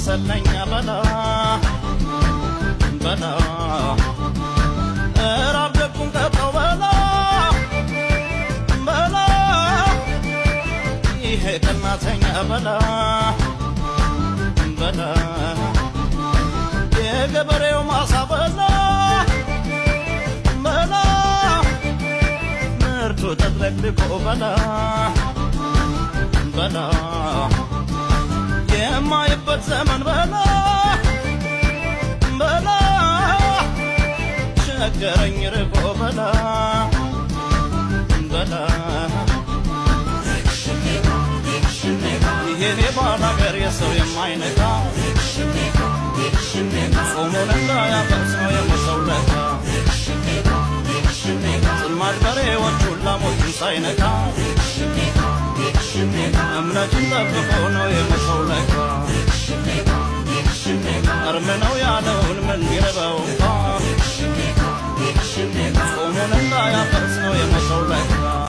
ሰለኛ በላ በላ ራብ ደጉን ቀጠው በላ በላ ይሄ ቀናተኛ በላ በላ የገበሬው ማሳ በላ በላ ምርቱ ተጥለቅልቆ በላ በላ የማይበት ዘመን በላ በላ ቸገረኝ ርቆ በላ በላ ይሄኔ ባላገር የሰው የማይነካ ጾሙን እንዳያፈርስ ነው የሞተው ለካ ጽማድ በሬዎቹን ላሞቹን ሳይነካ እምነቱን ጠብቆ ነው የሞተው ለካ እርም ነው